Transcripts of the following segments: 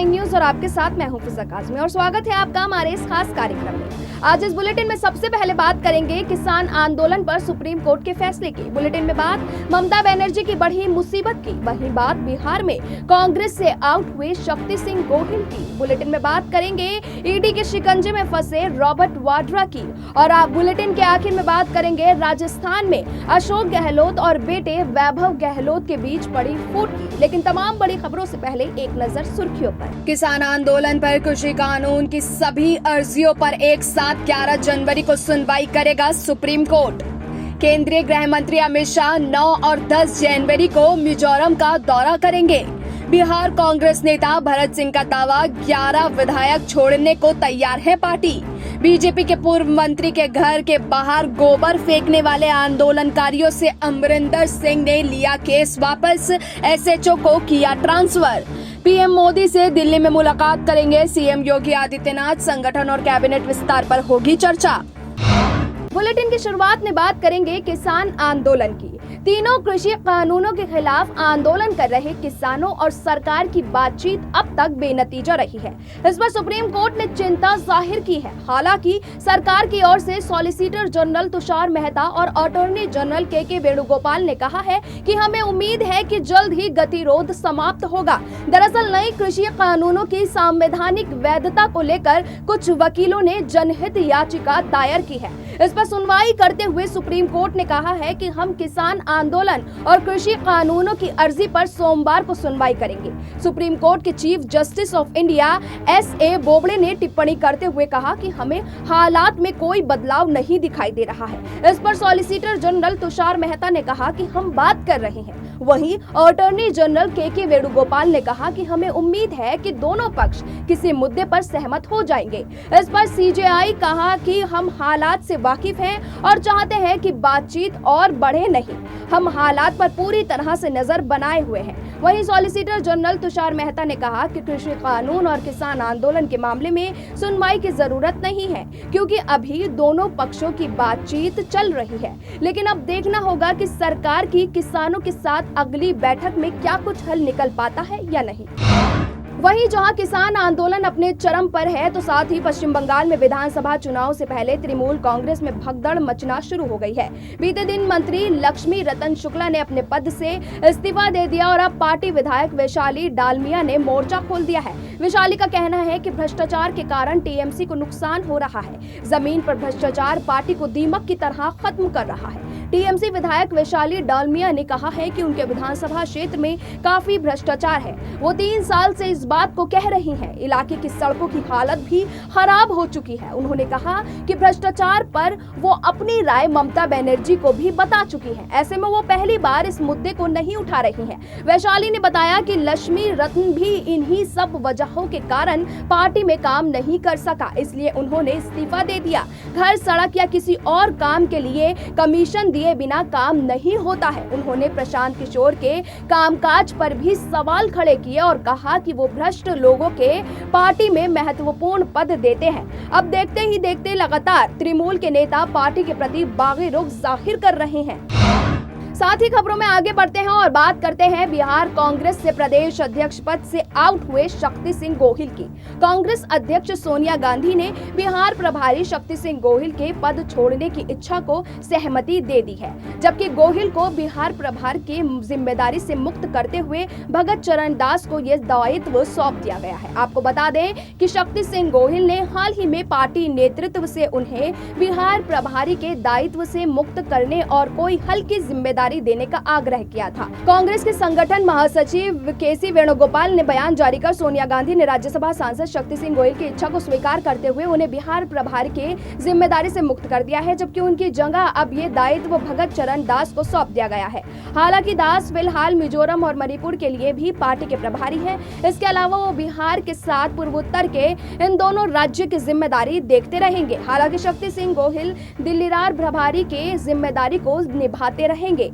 Nine news और आपके साथ मैं हूं फिजा काज़मी और स्वागत है आपका हमारे इस खास कार्यक्रम में। आज इस बुलेटिन में सबसे पहले बात करेंगे किसान आंदोलन पर सुप्रीम कोर्ट के फैसले की। बुलेटिन में बात ममता बनर्जी की बढ़ी मुसीबत की। वहीं बात बिहार में कांग्रेस से आउट हुए शक्ति सिंह गोहिल की। बुलेटिन में बात करेंगे ईडी के शिकंजे में फंसे रॉबर्ट वाड्रा की। और आप बुलेटिन के आखिर में बात करेंगे राजस्थान में अशोक गहलोत और बेटे वैभव गहलोत के बीच पड़ी फूट की। लेकिन तमाम बड़ी खबरों से पहले एक नजर सुर्खियों पर। किसान आंदोलन पर कृषि कानून की सभी अर्जियों पर एक साथ 11 जनवरी को सुनवाई करेगा सुप्रीम कोर्ट। केंद्रीय गृह मंत्री अमित शाह 9 और 10 जनवरी को मिजोरम का दौरा करेंगे। बिहार कांग्रेस नेता भरत सिंह का दावा, 11 विधायक छोड़ने को तैयार है पार्टी। बीजेपी के पूर्व मंत्री के घर के बाहर गोबर फेंकने वाले आंदोलनकारियों से अमरिंदर सिंह ने लिया केस वापस, एसएचओ को किया ट्रांसफर। पीएम मोदी से दिल्ली में मुलाकात करेंगे सीएम योगी आदित्यनाथ। संगठन और कैबिनेट विस्तार पर होगी चर्चा। बुलेटिन की शुरुआत में बात करेंगे किसान आंदोलन की। तीनों कृषि कानूनों के खिलाफ आंदोलन कर रहे किसानों और सरकार की बातचीत अब तक बेनतीजा रही है। इस पर सुप्रीम कोर्ट ने चिंता जाहिर की है। हालांकि सरकार की ओर से सॉलिसिटर जनरल तुषार मेहता और अटॉर्नी जनरल के वेणुगोपाल ने कहा है कि हमें उम्मीद है कि जल्द ही गतिरोध समाप्त होगा। दरअसल नई कृषि कानूनों की संवैधानिक वैधता को लेकर कुछ वकीलों ने जनहित याचिका दायर की है। इस पर सुनवाई करते हुए सुप्रीम कोर्ट ने कहा है कि हम किसान आंदोलन और कृषि कानूनों की अर्जी पर सोमवार को सुनवाई करेंगे। सुप्रीम कोर्ट के chief justice of India SA Bobde ने टिप्पणी करते हुए कहा कि हमें हालात में कोई बदलाव नहीं दिखाई दे रहा है। इस पर सॉलिसिटर जनरल तुषार मेहता ने कहा कि हम बात कर रहे हैं। वहीं अटॉर्नी जनरल के वेणुगोपाल ने कहा कि हमें उम्मीद है कि दोनों पक्ष किसी मुद्दे पर सहमत हो जाएंगे। इस पर सीजेआई कहा कि हम हालात से वाकिफ हैं और चाहते हैं कि बातचीत और बढ़े नहीं। हम हालात पर पूरी तरह से नजर बनाए हुए हैं। वहीं सॉलिसिटर जनरल तुषार मेहता ने कहा कि कृषि कानून और किसान आंदोलन के मामले में सुनवाई की जरूरत नहीं है, क्योंकि अभी दोनों पक्षों की बातचीत चल रही है। लेकिन अब देखना होगा कि सरकार की किसानों के साथ अगली बैठक में क्या कुछ हल निकल पाता है या नहीं। वहीं जहां किसान आंदोलन अपने चरम पर है, तो साथ ही पश्चिम बंगाल में विधानसभा चुनाव से पहले तृणमूल कांग्रेस में भगदड़ मचना शुरू हो गई है। बीते दिन मंत्री लक्ष्मी रतन शुक्ला ने अपने पद से इस्तीफा दे दिया और अब पार्टी विधायक वैशाली डालमिया ने मोर्चा खोल दिया है। वैशाली का कहना है कि भ्रष्टाचार के कारण टीएमसी को नुकसान हो रहा है। जमीन पर भ्रष्टाचार पार्टी को दीमक की तरह खत्म कर रहा है। टीएमसी विधायक वैशाली डालमिया ने कहा है कि उनके विधानसभा क्षेत्र में काफी भ्रष्टाचार है। वो 3 साल से इस बात को कह रही हैं। इलाके की सड़कों की हालत भी खराब हो चुकी है। उन्होंने कहा कि भ्रष्टाचार पर वो अपनी राय ममता बनर्जी को भी बता चुकी है। ऐसे में वो पहली बार इस मुद्दे को नहीं उठा रही हैं। वैशाली ने बताया कि लक्ष्मी रत्न भी इन्हीं सब वजहों के कारण पार्टी में काम नहीं कर सका, इसलिए उन्होंने इस्तीफा दे दिया। घर, सड़क या किसी और काम के लिए कमीशन दिए बिना काम नहीं होता है। उन्होंने प्रशांत किशोर के कामकाज पर भी सवाल खड़े किए और कहा कि वो भ्रष्ट लोगों के पार्टी में महत्वपूर्ण पद देते हैं। अब देखते ही देखते लगातार तृणमूल के नेता पार्टी के प्रति बागी रुख जाहिर कर रहे हैं। साथ ही खबरों में आगे बढ़ते हैं और बात करते हैं बिहार कांग्रेस से प्रदेश अध्यक्ष पद से आउट हुए शक्ति सिंह गोहिल की। कांग्रेस अध्यक्ष सोनिया गांधी ने बिहार प्रभारी शक्ति सिंह गोहिल के पद छोड़ने की इच्छा को सहमति दे दी है, जबकि गोहिल को बिहार प्रभार की जिम्मेदारी से मुक्त करते हुए भगत चरण दास को यह दायित्व सौंप दिया गया है। आपको बता दें कि शक्ति सिंह गोहिल ने हाल ही में पार्टी नेतृत्व से उन्हें बिहार प्रभारी के दायित्व से मुक्त करने और कोई हल्की जिम्मेदारी देने का आग्रह किया था। कांग्रेस के संगठन महासचिव के वेणुगोपाल ने बयान जारी कर सोनिया गांधी ने राज्यसभा सांसद शक्ति सिंह गोहिल की इच्छा को स्वीकार करते हुए उन्हें बिहार प्रभारी के जिम्मेदारी से मुक्त कर दिया है, जबकि उनकी जगह अब ये दायित्व भगत चरण दास को सौंप दिया गया है। हालांकि दास फिलहाल मिजोरम और मणिपुर के लिए भी पार्टी के प्रभारी है। इसके अलावा वो बिहार के साथ पूर्वोत्तर के इन दोनों राज्य की जिम्मेदारी देखते रहेंगे। हालांकि शक्ति सिंह गोहिल दिल्ली प्रभारी के जिम्मेदारी को निभाते रहेंगे।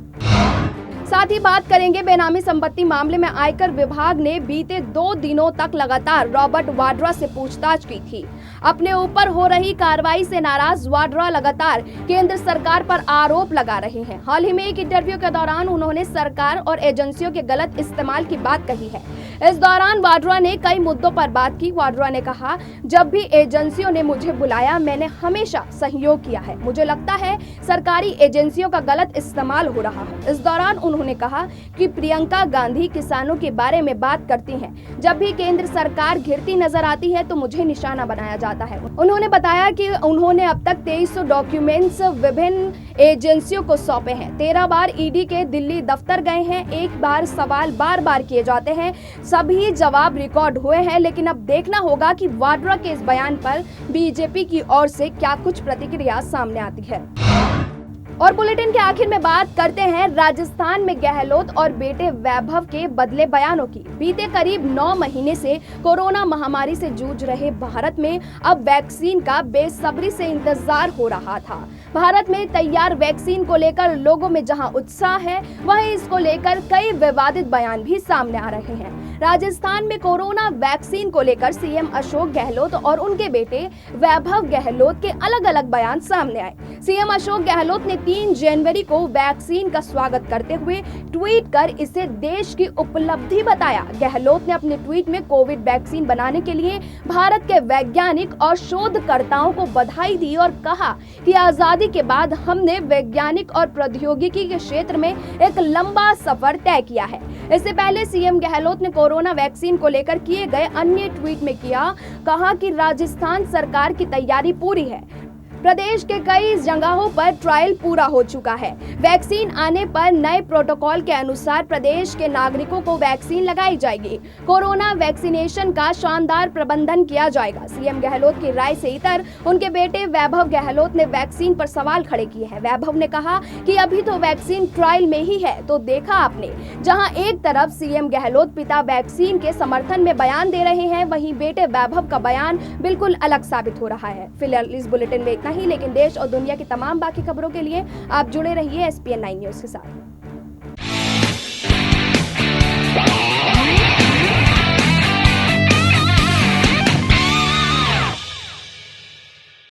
साथ ही बात करेंगे बेनामी संपत्ति मामले में आयकर विभाग ने बीते 2 दिनों तक लगातार रॉबर्ट वाड्रा से पूछताछ की थी। अपने ऊपर हो रही कार्रवाई से नाराज वाड्रा लगातार केंद्र सरकार पर आरोप लगा रहे हैं। हाल ही में एक इंटरव्यू के दौरान उन्होंने सरकार और एजेंसियों के गलत इस्तेमाल की बात कही है। इस दौरान वाड्रा ने कई मुद्दों पर बात की। वाड्रा ने कहा, जब भी एजेंसियों ने मुझे बुलाया मैंने हमेशा सहयोग किया है। मुझे लगता है सरकारी एजेंसियों का गलत इस्तेमाल हो रहा है। इस दौरान उन्होंने कहा कि प्रियंका गांधी किसानों के बारे में बात करती हैं। जब भी केंद्र सरकार घिरती नजर आती है तो मुझे निशाना बनाया जाता है। उन्होंने बताया कि उन्होंने अब तक 2300 डॉक्यूमेंट्स विभिन्न एजेंसियों को सौंपे हैं। 13 बार ईडी के दिल्ली दफ्तर गए हैं। एक बार सवाल बार बार किए जाते हैं, सभी जवाब रिकॉर्ड हुए हैं। लेकिन अब देखना होगा कि वाड्रा के इस बयान पर बीजेपी की ओर से क्या कुछ प्रतिक्रिया सामने आती है। और बुलेटिन के आखिर में बात करते हैं राजस्थान में गहलोत और बेटे वैभव के बदले बयानों की। बीते करीब 9 महीने से कोरोना महामारी से जूझ रहे भारत में अब वैक्सीन का बेसब्री से इंतजार हो रहा था। भारत में तैयार वैक्सीन को लेकर लोगों में जहां उत्साह है, वहीं इसको लेकर कई विवादित बयान भी सामने आ रहे हैं। राजस्थान में कोरोना वैक्सीन को लेकर सीएम अशोक गहलोत और उनके बेटे वैभव गहलोत के अलग अलग बयान सामने आए। सीएम अशोक गहलोत ने 3 जनवरी को वैक्सीन का स्वागत करते हुए ट्वीट कर इसे देश की उपलब्धि बताया। गहलोत ने अपने ट्वीट में कोविड वैक्सीन बनाने के लिए भारत के वैज्ञानिक और शोधकर्ताओं को बधाई दी और कहा कि आजादी के बाद हमने वैज्ञानिक और प्रौद्योगिकी के क्षेत्र में एक लंबा सफर तय किया है। इससे पहले सीएम गहलोत ने कोरोना वैक्सीन को लेकर किए गए अन्य ट्वीट में कहा कि राजस्थान सरकार की तैयारी पूरी है। प्रदेश के कई जगहों पर ट्रायल पूरा हो चुका है। वैक्सीन आने पर नए प्रोटोकॉल के अनुसार प्रदेश के नागरिकों को वैक्सीन लगाई जाएगी। कोरोना वैक्सीनेशन का शानदार प्रबंधन किया जाएगा। सीएम गहलोत की राय से इतर उनके बेटे वैभव गहलोत ने वैक्सीन पर सवाल खड़े किए हैं। वैभव ने कहा कि अभी तो वैक्सीन ट्रायल में ही है। तो देखा आपने, जहां एक तरफ सीएम गहलोत पिता वैक्सीन के समर्थन में बयान दे रहे हैं, वहीं बेटे वैभव का बयान बिल्कुल अलग साबित हो रहा है। फिलहाल इस बुलेटिन में इतना ही, लेकिन देश और दुनिया की तमाम बाकी खबरों के लिए आप जुड़े रहिए SPN 9 न्यूज के साथ।